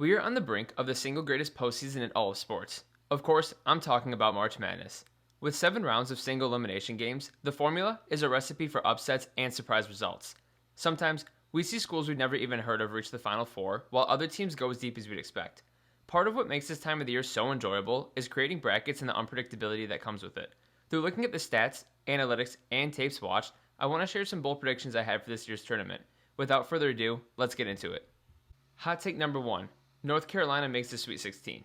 We are on the brink of the single greatest postseason in all of sports. Of course, I'm talking about March Madness. With 7 rounds of single elimination games, the formula is a recipe for upsets and surprise results. Sometimes, we see schools we've never even heard of reach the Final Four, while other teams go as deep as we'd expect. Part of what makes this time of the year so enjoyable is creating brackets and the unpredictability that comes with it. Through looking at the stats, analytics, and tapes watched, I want to share some bold predictions I had for this year's tournament. Without further ado, let's get into it. Hot take number 1. North Carolina makes the Sweet 16.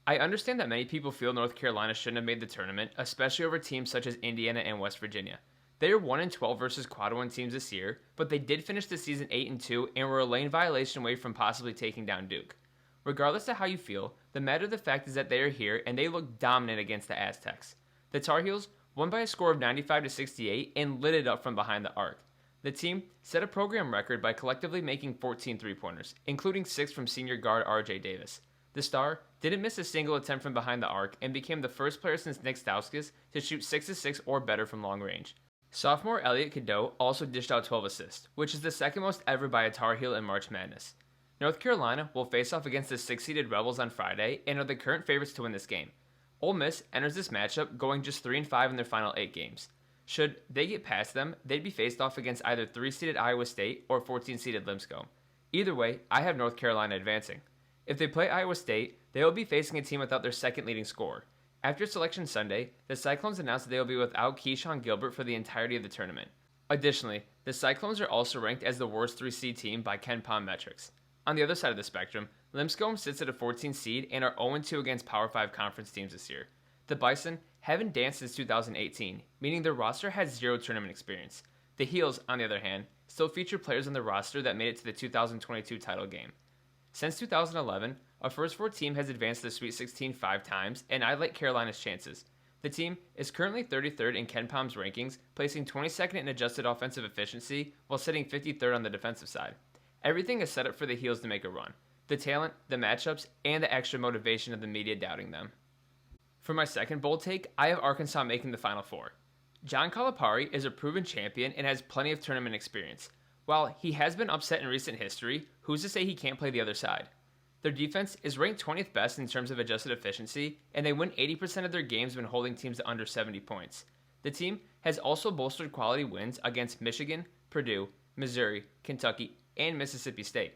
I understand that many people feel North Carolina shouldn't have made the tournament, especially over teams such as Indiana and West Virginia. They are 1-12 versus quad 1 teams this year, but they did finish the season 8-2 and were a lane violation away from possibly taking down Duke. Regardless of how you feel, the matter of the fact is that they are here and they look dominant against the Aztecs. The Tar Heels won by a score of 95-68 and lit it up from behind the arc. The team set a program record by collectively making 14 three-pointers, including 6 from senior guard R.J. Davis. The star didn't miss a single attempt from behind the arc and became the first player since Nick Stauskas to shoot 6-6 or better from long range. Sophomore Elliot Cadeau also dished out 12 assists, which is the second most ever by a Tar Heel in March Madness. North Carolina will face off against the 6-seeded Rebels on Friday and are the current favorites to win this game. Ole Miss enters this matchup going just 3-5 in their final 8 games. Should they get past them, they'd be faced off against either 3-seeded Iowa State or 14-seeded Lipscomb. Either way, I have North Carolina advancing. If they play Iowa State, they will be facing a team without their second leading scorer. After Selection Sunday, the Cyclones announced that they will be without Keyshawn Gilbert for the entirety of the tournament. Additionally, the Cyclones are also ranked as the worst 3-seed team by KenPom metrics. On the other side of the spectrum, Lipscomb sits at a 14 seed and are 0-2 against Power 5 conference teams this year. The Bison haven't danced since 2018, meaning their roster has 0 tournament experience. The Heels, on the other hand, still feature players on the roster that made it to the 2022 title game. Since 2011, a First 4 team has advanced to the Sweet 16 5 times, and I like Carolina's chances. The team is currently 33rd in KenPom's rankings, placing 22nd in adjusted offensive efficiency while sitting 53rd on the defensive side. Everything is set up for the Heels to make a run. The talent, the matchups, and the extra motivation of the media doubting them. For my second bold take, I have Arkansas making the Final Four. John Calipari is a proven champion and has plenty of tournament experience. While he has been upset in recent history, who's to say he can't play the other side? Their defense is ranked 20th best in terms of adjusted efficiency, and they win 80% of their games when holding teams to under 70 points. The team has also bolstered quality wins against Michigan, Purdue, Missouri, Kentucky, and Mississippi State.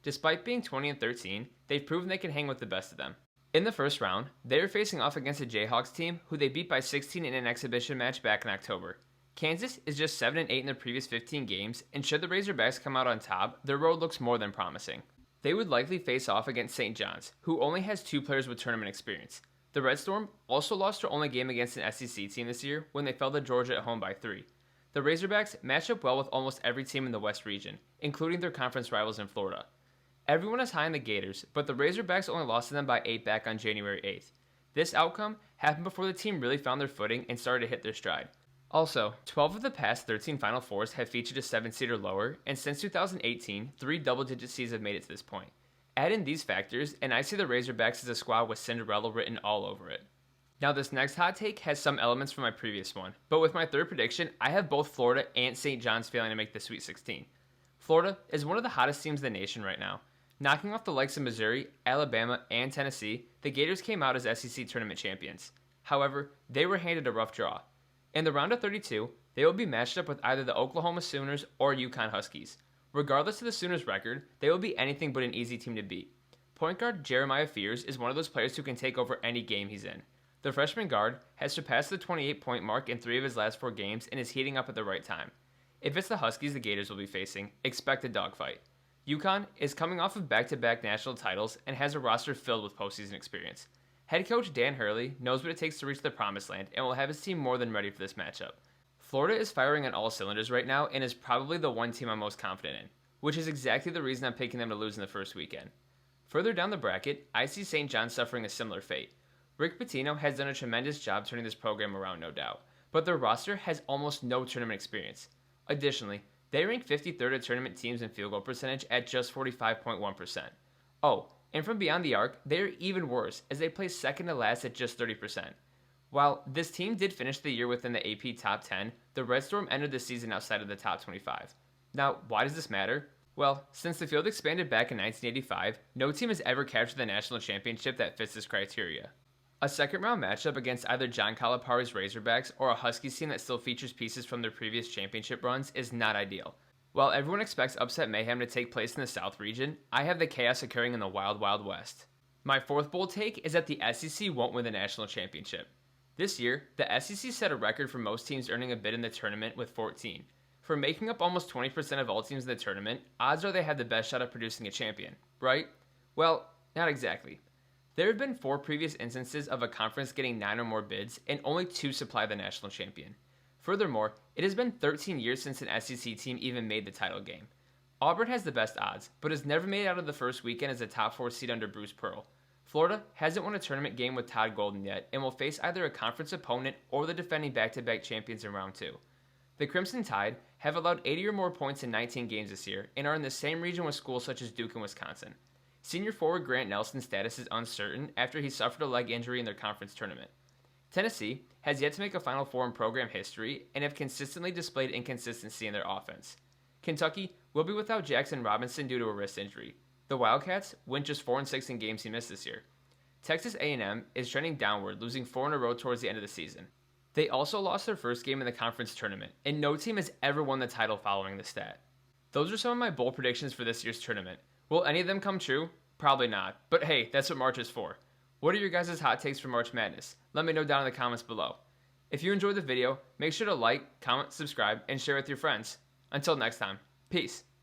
Despite being 20-13, they've proven they can hang with the best of them. In the first round, they are facing off against a Jayhawks team who they beat by 16 in an exhibition match back in October. Kansas is just 7-8 in their previous 15 games, and should the Razorbacks come out on top, their road looks more than promising. They would likely face off against St. John's, who only has 2 players with tournament experience. The Red Storm also lost their only game against an SEC team this year when they fell to Georgia at home by 3. The Razorbacks match up well with almost every team in the West region, including their conference rivals in Florida. Everyone is high on the Gators, but the Razorbacks only lost to them by 8 back on January 8th. This outcome happened before the team really found their footing and started to hit their stride. Also, 12 of the past 13 Final Fours have featured a 7-seed or lower, and since 2018, 3 double-digit seeds have made it to this point. Add in these factors, and I see the Razorbacks as a squad with Cinderella written all over it. Now this next hot take has some elements from my previous one, but with my third prediction, I have both Florida and St. John's failing to make the Sweet 16. Florida is one of the hottest teams in the nation right now. Knocking off the likes of Missouri, Alabama, and Tennessee, the Gators came out as SEC tournament champions. However, they were handed a rough draw. In the round of 32, they will be matched up with either the Oklahoma Sooners or UConn Huskies. Regardless of the Sooners' record, they will be anything but an easy team to beat. Point guard Jeremiah Fears is one of those players who can take over any game he's in. The freshman guard has surpassed the 28-point mark in 3 of his last 4 games and is heating up at the right time. If it's the Huskies the Gators will be facing, expect a dogfight. UConn is coming off of back-to-back national titles and has a roster filled with postseason experience. Head coach Dan Hurley knows what it takes to reach the promised land and will have his team more than ready for this matchup. Florida is firing on all cylinders right now and is probably the one team I'm most confident in, which is exactly the reason I'm picking them to lose in the first weekend. Further down the bracket, I see St. John's suffering a similar fate. Rick Pitino has done a tremendous job turning this program around, no doubt, but their roster has almost no tournament experience. Additionally, they rank 53rd at tournament teams in field goal percentage at just 45.1%. Oh, and from beyond the arc, they are even worse as they place second to last at just 30%. While this team did finish the year within the AP top 10, the Red Storm ended the season outside of the top 25. Now, why does this matter? Well, since the field expanded back in 1985, no team has ever captured the national championship that fits this criteria. A second round matchup against either John Calipari's Razorbacks or a Huskies team that still features pieces from their previous championship runs is not ideal. While everyone expects upset mayhem to take place in the South region, I have the chaos occurring in the Wild Wild West. My fourth bold take is that the SEC won't win the national championship. This year, the SEC set a record for most teams earning a bid in the tournament with 14. For making up almost 20% of all teams in the tournament, odds are they have the best shot at producing a champion, right? Well, not exactly. There have been 4 previous instances of a conference getting 9 or more bids, and only 2 supply the national champion. Furthermore, it has been 13 years since an SEC team even made the title game. Auburn has the best odds, but has never made it out of the first weekend as a top 4 seed under Bruce Pearl. Florida hasn't won a tournament game with Todd Golden yet, and will face either a conference opponent or the defending back-to-back champions in round 2. The Crimson Tide have allowed 80 or more points in 19 games this year, and are in the same region with schools such as Duke and Wisconsin. Senior forward Grant Nelson's status is uncertain after he suffered a leg injury in their conference tournament. Tennessee has yet to make a Final Four in program history and have consistently displayed inconsistency in their offense. Kentucky will be without Jackson Robinson due to a wrist injury. The Wildcats went just 4-6 in games he missed this year. Texas A&M is trending downward, losing 4 in a row towards the end of the season. They also lost their first game in the conference tournament, and no team has ever won the title following the stat. Those are some of my bold predictions for this year's tournament. Will any of them come true? Probably not, but hey, that's what March is for. What are your guys' hot takes for March Madness? Let me know down in the comments below. If you enjoyed the video, make sure to like, comment, subscribe, and share with your friends. Until next time, peace.